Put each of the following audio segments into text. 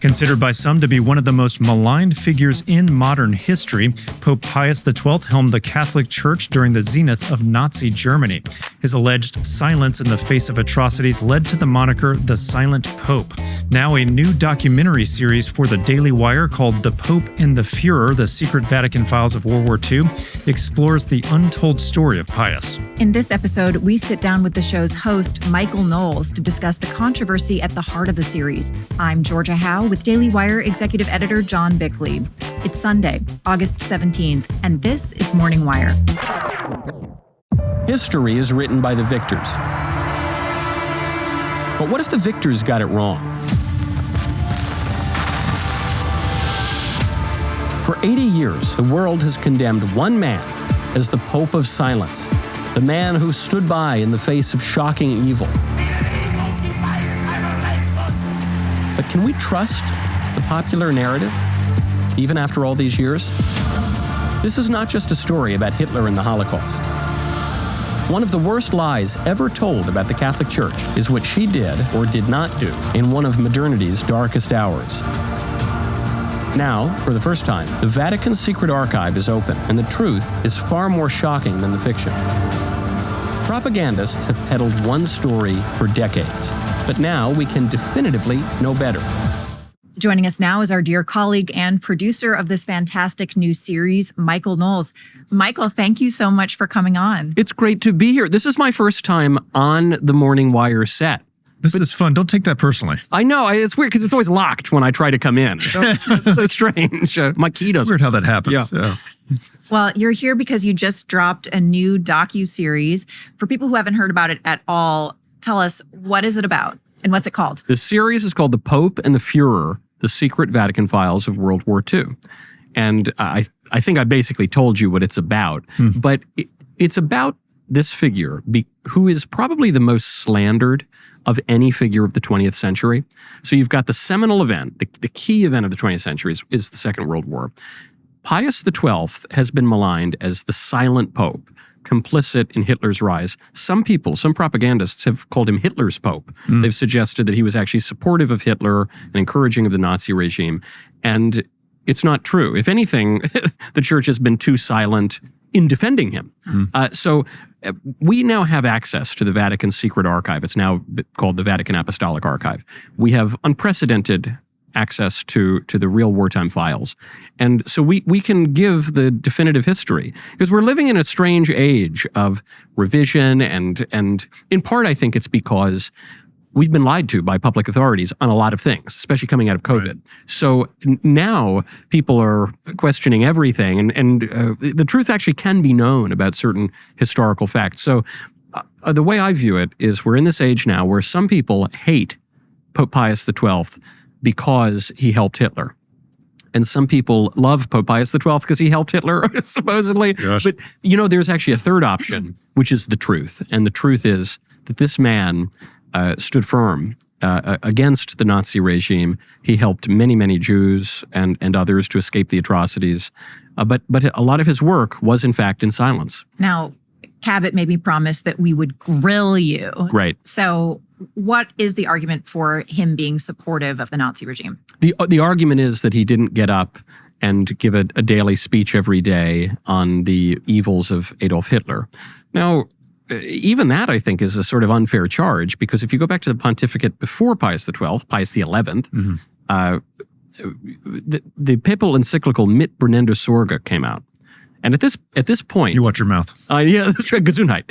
Considered by some to be one of the most maligned figures in modern history, Pope Pius XII helmed the Catholic Church during the zenith of Nazi Germany. His alleged silence in the face of atrocities led to the moniker the Silent Pope. Now a new documentary series for the Daily Wire called The Pope and the Führer, The Secret Vatican Files of World War II, explores the untold story of Pius. In this episode, we sit down with the show's host, Michael Knowles, to discuss the controversy at the heart of the series. I'm Georgia Howe with Daily Wire executive editor John Bickley. It's Sunday, August 17th, and this is Morning Wire. History is written by the victors. But what if the victors got it wrong? For 80 years, the world has condemned one man as the Pope of Silence, the man who stood by in the face of shocking evil. But can we trust the popular narrative, even after all these years? This is not just a story about Hitler and the Holocaust. One of the worst lies ever told about the Catholic Church is what she did or did not do in one of modernity's darkest hours. Now, for the first time, the Vatican's secret archive is open, and the truth is far more shocking than the fiction. Propagandists have peddled one story for decades, but now we can definitively know better. Joining us now is our dear colleague and producer of this fantastic new series, Michael Knowles. Michael, thank you so much for coming on. It's great to be here. This is my first time on the Morning Wire set. This is fun. Don't take that personally. I know. It's weird because it's always locked when I try to come in. It's so strange. My key doesn't. It's weird how that happens. Yeah. Well, you're here because you just dropped a new docu-series. For people who haven't heard about it at all, tell us, what is it about and what's it called? The series is called The Pope and the Führer, The Secret Vatican Files of World War II. And I think I basically told you what it's about. But it's about this figure who is probably the most slandered of any figure of the 20th century. So you've got the seminal event, the key event of the 20th century is the Second World War. Pius XII has been maligned as the silent pope, complicit in Hitler's rise. Some people, some propagandists have called him Hitler's pope. They've suggested that he was actually supportive of Hitler and encouraging of the Nazi regime. And it's not true. If anything, the church has been too silent in defending him. So we now have access to the Vatican's secret archive. It's now called the Vatican Apostolic Archive. We have unprecedented access to the real wartime files. And so we can give the definitive history because we're living in a strange age of revision and in part I think it's because we've been lied to by public authorities on a lot of things, especially coming out of COVID. Right. So now people are questioning everything and the truth actually can be known about certain historical facts. So the way I view it is we're in this age now where some people hate Pope Pius XII because he helped Hitler. And some people love Pope Pius XII because he helped Hitler, supposedly. Yes. But, there's actually a third option, which is the truth. And the truth is that this man stood firm against the Nazi regime. He helped many, many Jews and others to escape the atrocities. But a lot of his work was, in fact, in silence. Now, Cabot made me promise that we would grill you. Great. So what is the argument for him being supportive of the Nazi regime? The argument is that he didn't get up and give a daily speech every day on the evils of Adolf Hitler. Now, even that, I think, is a sort of unfair charge, because if you go back to the pontificate before Pius XII, Pius XI, the papal encyclical Mit brennender Sorge came out. And at this point... You watch your mouth. Yeah, that's right, Gesundheit.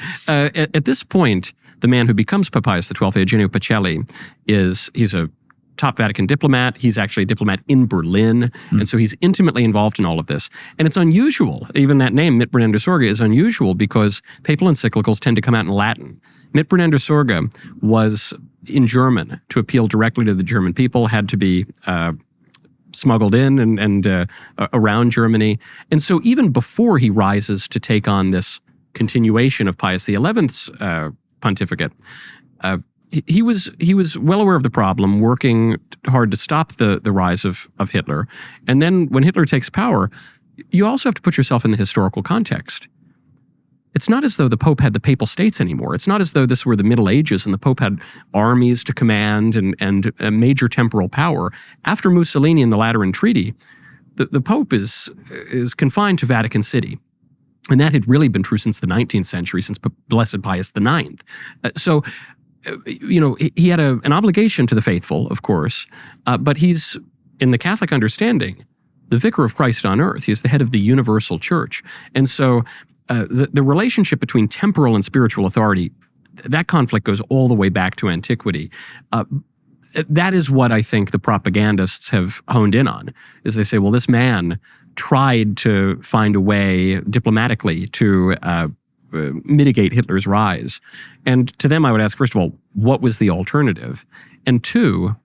At this point, the man who becomes Pope Pius XII, Eugenio Pacelli, he's a top Vatican diplomat. He's actually a diplomat in Berlin. And so he's intimately involved in all of this. And it's unusual. Even that name, Mit brennender Sorge, is unusual because papal encyclicals tend to come out in Latin. Mit brennender Sorge was in German to appeal directly to the German people, had to be smuggled in and around Germany. And so even before he rises to take on this continuation of Pius XI's pontificate, he was well aware of the problem, working hard to stop the rise of Hitler. And then when Hitler takes power, you also have to put yourself in the historical context. it's not as though the Pope had the Papal States anymore. It's not as though this were the Middle Ages and the Pope had armies to command and a major temporal power. After Mussolini and the Lateran Treaty, the Pope is confined to Vatican City. And that had really been true since the 19th century, since Blessed Pius IX. He had an obligation to the faithful, of course, but he's, in the Catholic understanding, the vicar of Christ on earth. He's the head of the universal church. And so the relationship between temporal and spiritual authority, that conflict goes all the way back to antiquity. That is what I think the propagandists have honed in on, is they say, well, this man tried to find a way diplomatically to mitigate Hitler's rise. And to them, I would ask, first of all, what was the alternative? And two,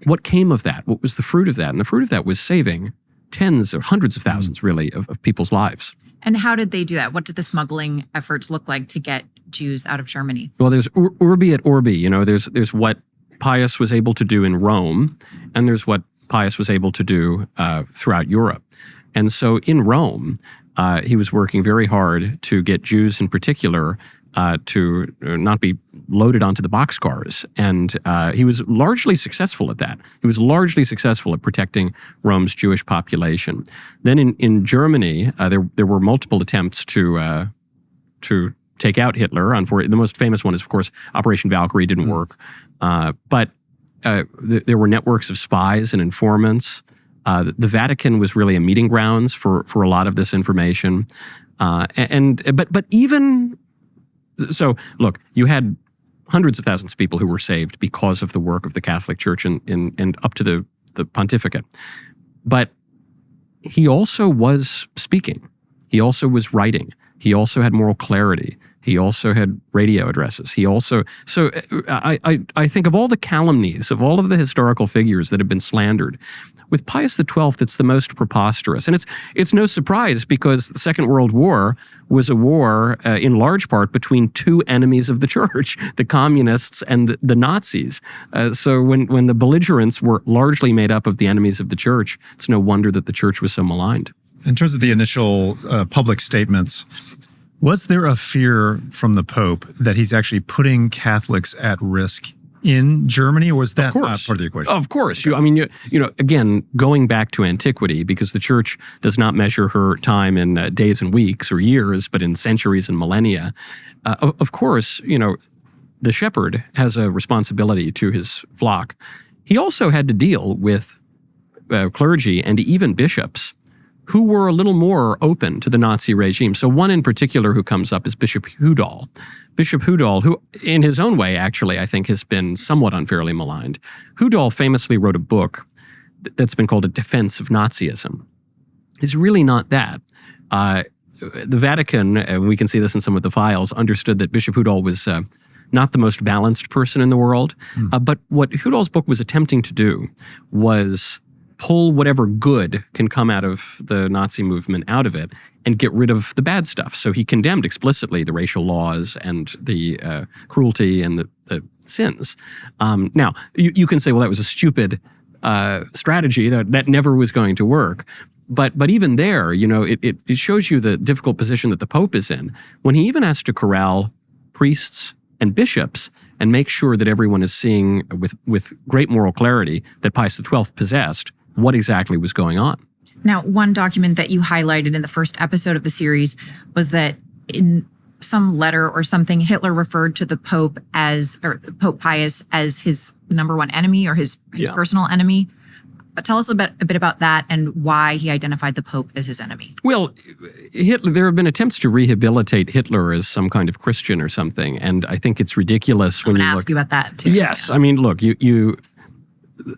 what came of that? What was the fruit of that? And the fruit of that was saving tens or hundreds of thousands, really, of people's lives. And how did they do that? What did the smuggling efforts look like to get Jews out of Germany? Well, there's urbi et orbi. There's what Pius was able to do in Rome, and there's what Pius was able to do throughout Europe. And so in Rome, he was working very hard to get Jews in particular to not be loaded onto the boxcars. And he was largely successful at that. He was largely successful at protecting Rome's Jewish population. Then in Germany, there were multiple attempts to take out Hitler. The most famous one is, of course, Operation Valkyrie didn't work. But there were networks of spies and informants. The Vatican was really a meeting grounds for a lot of this information. But even so, look, you had hundreds of thousands of people who were saved because of the work of the Catholic Church and up to the pontificate. But he also was speaking. He also was writing. He also had moral clarity. He also had radio addresses. I think of all the calumnies, of all of the historical figures that have been slandered, with Pius XII, it's the most preposterous. And it's no surprise, because the Second World War was a war in large part between two enemies of the church, the communists and the Nazis. So when the belligerents were largely made up of the enemies of the church, it's no wonder that the church was so maligned. In terms of the initial public statements, was there a fear from the Pope that he's actually putting Catholics at risk in Germany, or was that not part of the equation? Of course. Okay. Again, going back to antiquity, because the church does not measure her time in days and weeks or years, but in centuries and millennia. Of course, the shepherd has a responsibility to his flock. He also had to deal with clergy and even bishops who were a little more open to the Nazi regime. So one in particular who comes up is Bishop Howe. Bishop Howe, who in his own way, actually, I think has been somewhat unfairly maligned. Howe famously wrote a book that's been called A Defense of Nazism. It's really not that. The Vatican, and we can see this in some of the files, understood that Bishop Howe was not the most balanced person in the world. But what Howe's book was attempting to do was pull whatever good can come out of the Nazi movement out of it and get rid of the bad stuff. So he condemned explicitly the racial laws and the cruelty and the sins. Now, you can say, well, that was a stupid strategy, that never was going to work. But even there, it shows you the difficult position that the Pope is in when he even has to corral priests and bishops and make sure that everyone is seeing with great moral clarity that Pius XII possessed what exactly was going on. Now, one document that you highlighted in the first episode of the series was that in some letter or something, Hitler referred to the Pope or Pope Pius as his number one enemy or his personal enemy. Tell us a bit about that and why he identified the Pope as his enemy. Well, there have been attempts to rehabilitate Hitler as some kind of Christian or something, and I think it's ridiculous when you look. I'm going to ask you about that, too. Yes. I mean, look,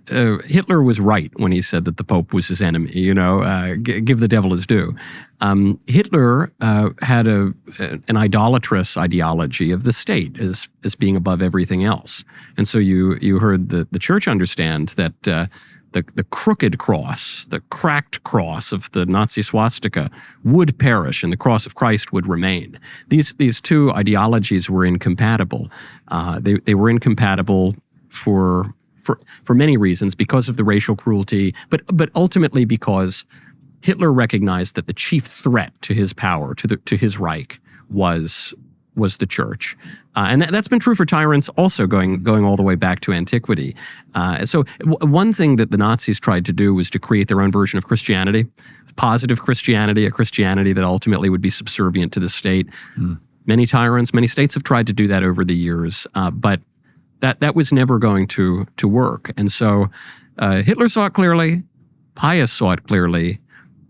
Hitler was right when he said that the Pope was his enemy, give the devil his due. Hitler had an idolatrous ideology of the state as being above everything else. And so you heard the church understand that the crooked cross, the cracked cross of the Nazi swastika would perish and the cross of Christ would remain. These two ideologies were incompatible. They were incompatible for many reasons, because of the racial cruelty, but ultimately because Hitler recognized that the chief threat to his power, to his Reich, was the church. And that's been true for tyrants also going all the way back to antiquity. So one thing that the Nazis tried to do was to create their own version of Christianity, positive Christianity, a Christianity that ultimately would be subservient to the state. Many tyrants, many states have tried to do that over the years, but that was never going to work. And so Hitler saw it clearly, Pius saw it clearly.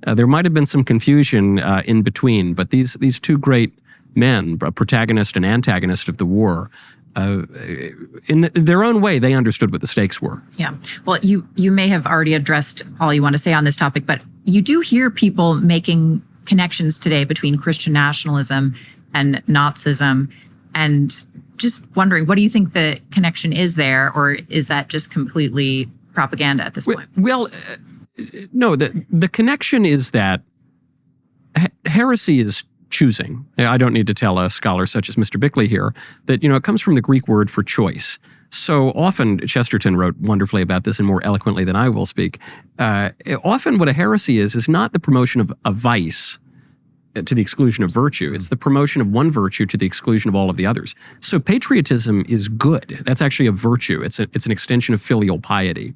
There might have been some confusion in between, but these two great men, a protagonist and antagonist of the war, in their own way, they understood what the stakes were. Yeah. Well, you may have already addressed all you want to say on this topic, but you do hear people making connections today between Christian nationalism and Nazism, and just wondering, what do you think the connection is there, or is that just completely propaganda at this point? Well, no, the connection is that heresy is choosing. I don't need to tell a scholar such as Mr. Bickley here that, it comes from the Greek word for choice. So often, Chesterton wrote wonderfully about this and more eloquently than I will speak. Often what a heresy is not the promotion of a vice to the exclusion of virtue. It's the promotion of one virtue to the exclusion of all of the others. So patriotism is good. That's actually a virtue. It's an extension of filial piety.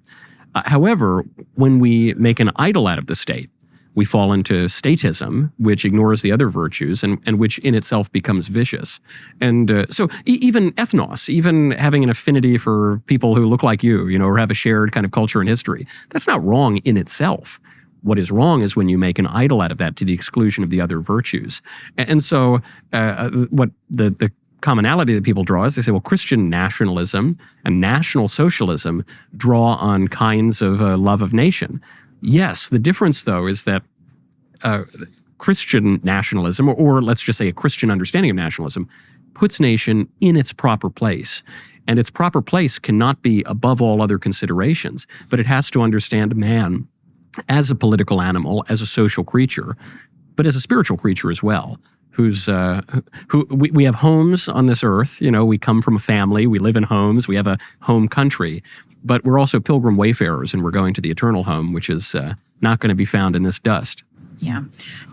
However, when we make an idol out of the state, we fall into statism, which ignores the other virtues and which in itself becomes vicious. And so even ethnos, even having an affinity for people who look like you, or have a shared kind of culture and history, that's not wrong in itself. What is wrong is when you make an idol out of that to the exclusion of the other virtues. And so what the commonality that people draw is they say, well, Christian nationalism and National Socialism draw on kinds of love of nation. Yes, the difference, though, is that Christian nationalism, or let's just say a Christian understanding of nationalism, puts nation in its proper place. And its proper place cannot be above all other considerations, but it has to understand man as a political animal, as a social creature, but as a spiritual creature as well. We have homes on this earth. We come from a family. We live in homes. We have a home country. But we're also pilgrim wayfarers, and we're going to the eternal home, which is not going to be found in this dust. Yeah.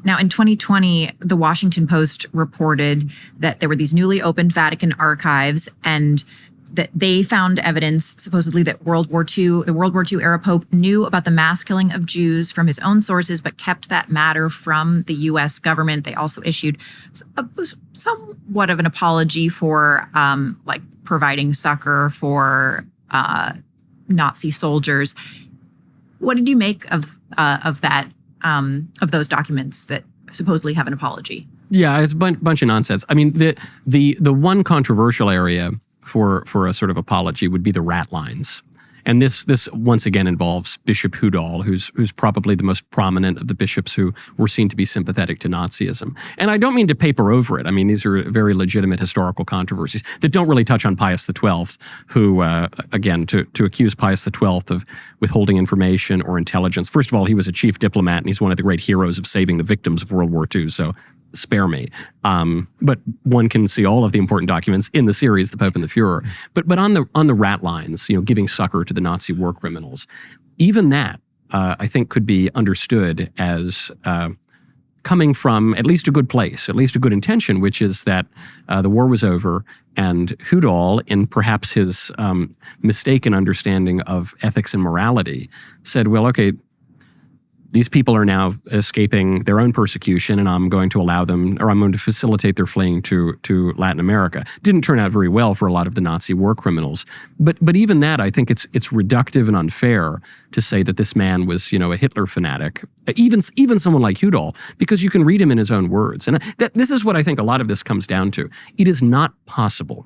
Now, in 2020, the Washington Post reported that there were these newly opened Vatican archives, and that they found evidence, supposedly, that the World War II era Pope knew about the mass killing of Jews from his own sources, but kept that matter from the U.S. government. They also issued somewhat of an apology for, providing succor for Nazi soldiers. What did you make of that? Of those documents that supposedly have an apology? Yeah, it's a bunch of nonsense. I mean, the one controversial area for a sort of apology would be the ratlines. And this once again involves Bishop Howe, who's probably the most prominent of the bishops who were seen to be sympathetic to Nazism. And I don't mean to paper over it. I mean, these are very legitimate historical controversies that don't really touch on Pius XII, who, again, to accuse Pius XII of withholding information or intelligence. First of all, he was a chief diplomat, and he's one of the great heroes of saving the victims of World War II. So spare me. But one can see all of the important documents in the series, The Pope and the Fuhrer. But on the ratlines, giving succor to the Nazi war criminals, even that, I think, could be understood as coming from at least a good place, at least a good intention, which is that the war was over, and Howe, in perhaps his mistaken understanding of ethics and morality, said, well, okay, these people are now escaping their own persecution, and I'm going to allow them, or I'm going to facilitate their fleeing to Latin America. Didn't turn out very well for a lot of the Nazi war criminals. But even that, I think it's reductive and unfair to say that this man was, a Hitler fanatic, even someone like Howe, because you can read him in his own words. And this is what I think a lot of this comes down to. It is not possible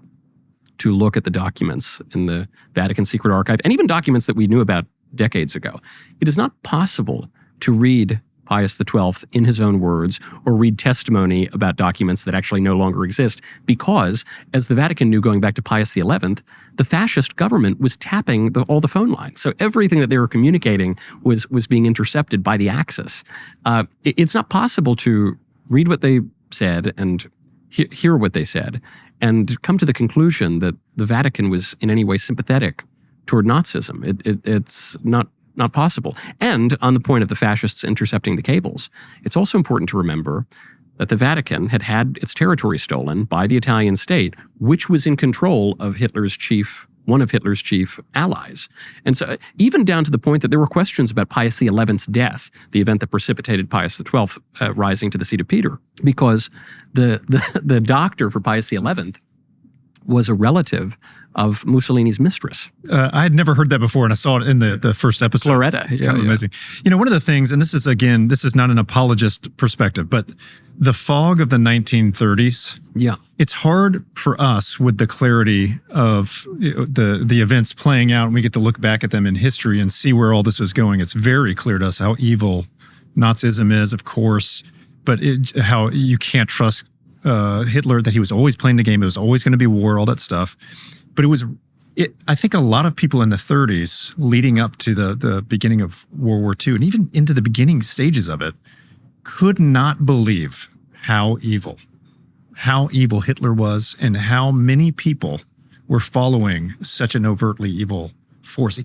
to look at the documents in the Vatican Secret Archive, and even documents that we knew about decades ago. It is not possible to read Pius XII in his own words or read testimony about documents that actually no longer exist because, as the Vatican knew going back to Pius XI, the fascist government was tapping all the phone lines. So everything that they were communicating was being intercepted by the Axis. It's not possible to read what they said and hear what they said and come to the conclusion that the Vatican was in any way sympathetic toward Nazism. It's not possible. And on the point of the fascists intercepting the cables, it's also important to remember that the Vatican had its territory stolen by the Italian state, which was in control of one of Hitler's chief allies. And so even down to the point that there were questions about Pius XI's death, the event that precipitated Pius XII rising to the seat of Peter, because the doctor for Pius XI was a relative of Mussolini's mistress. I had never heard that before, and I saw it in the first episode. Floretta. It's kind of amazing. One of the things, and this is not an apologist perspective, but the fog of the 1930s, it's hard for us with the clarity of the events playing out, and we get to look back at them in history and see where all this was going. It's very clear to us how evil Nazism is, of course, but how you can't trust Hitler, that he was always playing the game. It was always going to be war, all that stuff. But I think a lot of people in the 30s leading up to the beginning of World War II and even into the beginning stages of it could not believe how evil Hitler was and how many people were following such an overtly evil force.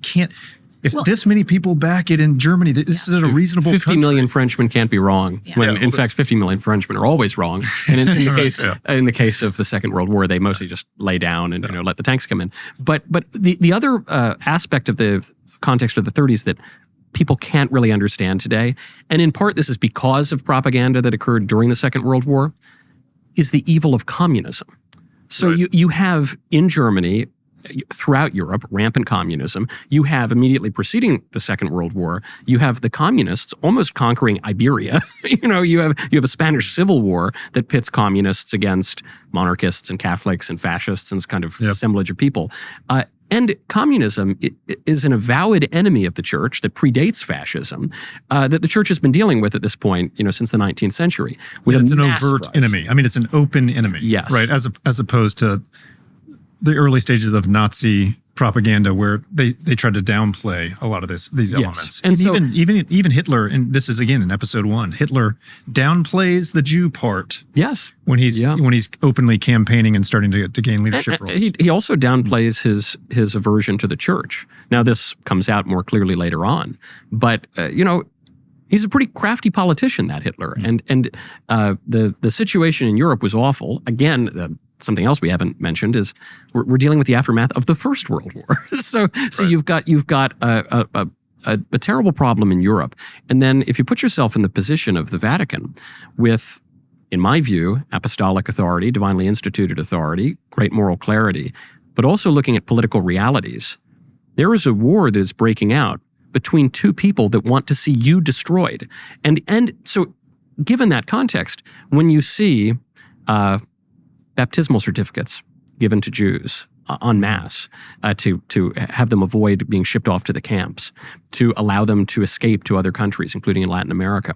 If this many people back it in Germany, this is a reasonable 50 million Frenchmen can't be wrong. Yeah. In fact, 50 million Frenchmen are always wrong. And in the case of the Second World War, they mostly just lay down and let the tanks come in. But the other aspect of the context of the 30s that people can't really understand today, and in part this is because of propaganda that occurred during the Second World War, is the evil of communism. So you have in Germany, throughout Europe, rampant communism. You have immediately preceding the Second World War, you have the communists almost conquering Iberia. You have a Spanish Civil War that pits communists against monarchists and Catholics and fascists and this kind of assemblage of people. And communism is an avowed enemy of the church that predates fascism, that the church has been dealing with at this point, since the 19th century. It's an overt enemy. I mean, it's an open enemy. Yes. Right. As opposed to the early stages of Nazi propaganda, where they tried to downplay a lot of these elements. And so, even Hitler, and this is again in episode 1, Hitler downplays the Jew part. Yes. When he's openly campaigning and starting to gain leadership roles. He also downplays his aversion to the church. Now this comes out more clearly later on, but he's a pretty crafty politician, that Hitler, and the situation in Europe was awful. Again, something else we haven't mentioned is we're dealing with the aftermath of the First World War. So you've got a terrible problem in Europe, and then if you put yourself in the position of the Vatican, with, in my view, apostolic authority, divinely instituted authority, great moral clarity, but also looking at political realities, there is a war that is breaking out between two people that want to see you destroyed, and so given that context, when you see baptismal certificates given to Jews en masse to have them avoid being shipped off to the camps, to allow them to escape to other countries, including in Latin America.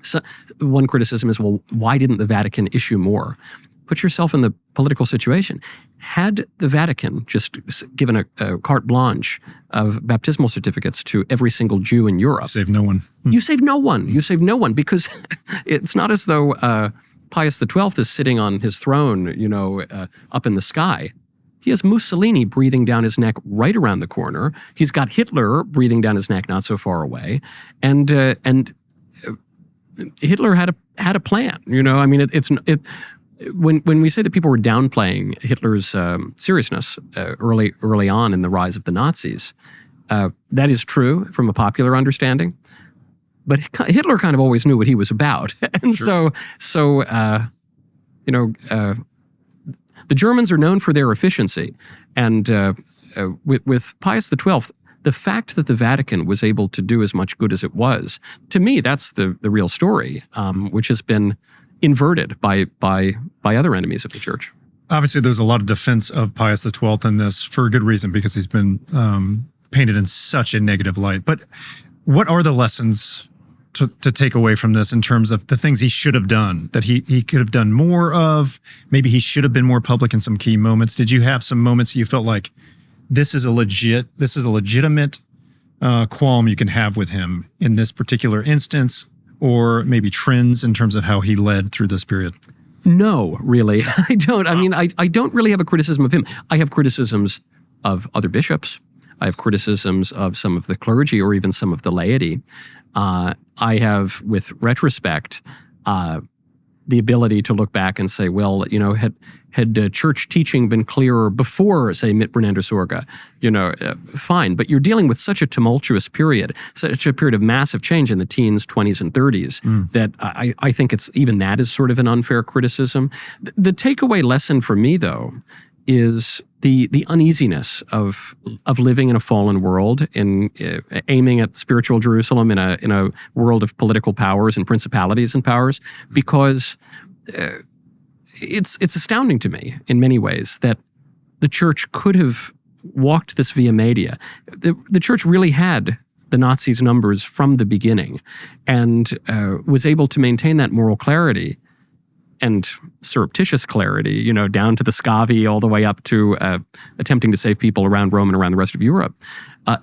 So one criticism is, well, why didn't the Vatican issue more? Put yourself in the political situation. Had the Vatican just given a carte blanche of baptismal certificates to every single Jew in Europe, save no one. You save no one. You save no one, because it's not as though Pius XII is sitting on his throne, up in the sky. He has Mussolini breathing down his neck right around the corner. He's got Hitler breathing down his neck not so far away, and Hitler had a plan. When we say that people were downplaying Hitler's seriousness early on in the rise of the Nazis, that is true from a popular understanding. But Hitler kind of always knew what he was about. And sure. the Germans are known for their efficiency. And with Pius XII, the fact that the Vatican was able to do as much good as it was, to me, that's the real story, which has been inverted by other enemies of the church. Obviously, there's a lot of defense of Pius XII in this for a good reason, because he's been painted in such a negative light. But what are the lessons to take away from this in terms of the things he should have done, that he could have done more of? Maybe he should have been more public in some key moments. Did you have some moments you felt like this is a legitimate qualm you can have with him in this particular instance, or maybe trends in terms of how he led through this period? No, really. I don't. I mean, I don't really have a criticism of him. I have criticisms of other bishops. I have criticisms of some of the clergy or even some of the laity. I have, with retrospect, the ability to look back and say, well, had church teaching been clearer before, say, Mitbrenner Sorge, fine. But you're dealing with such a tumultuous period, such a period of massive change in the teens, 20s, and 30s, that I think even that is sort of an unfair criticism. The takeaway lesson for me, though, is the uneasiness of living in a fallen world, in aiming at spiritual Jerusalem in a world of political powers and principalities and powers, because it's astounding to me in many ways that the church could have walked this via media. The church really had the Nazis' numbers from the beginning and was able to maintain that moral clarity and surreptitious clarity, down to the Scavi, all the way up to attempting to save people around Rome and around the rest of Europe,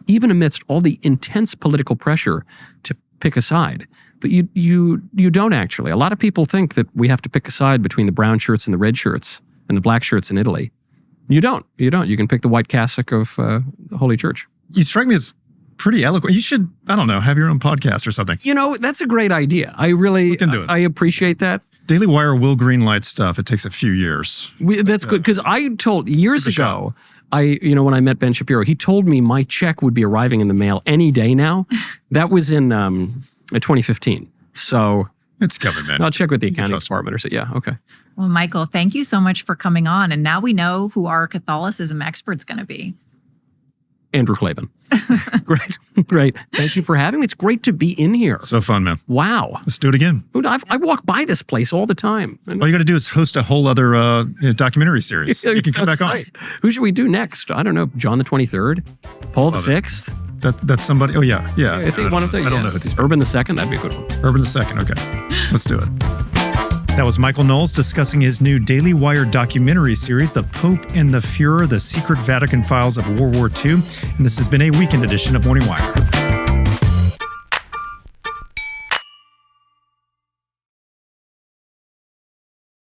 even amidst all the intense political pressure to pick a side. But you don't actually. A lot of people think that we have to pick a side between the brown shirts and the red shirts and the black shirts in Italy. You don't. You can pick the white cassock of the Holy Church. You strike me as pretty eloquent. You should, I don't know, have your own podcast or something. That's a great idea. I really Look into it. I appreciate that. Daily Wire will greenlight stuff. It takes a few years. That's good, because I told years ago, when I met Ben Shapiro, he told me my check would be arriving in the mail any day now. That was in 2015. So it's coming, man. I'll check with the accounting department or so. Yeah, okay. Well, Michael, thank you so much for coming on. And now we know who our Catholicism expert's going to be. Andrew Klavan. Great. Thank you for having me. It's great to be in here. So fun, man. Wow. Let's do it again. I walk by this place all the time. All you got to do is host a whole other documentary series. You can come back on. Who should we do next? I don't know. John the 23rd? Paul the 6th? That's somebody. Oh, yeah. Is he one of the? I don't know who these Urban II? That'd be a good one. Urban II. Okay. Let's do it. That was Michael Knowles discussing his new Daily Wire documentary series, The Pope and the Fuhrer, The Secret Vatican Files of World War II. And this has been a weekend edition of Morning Wire.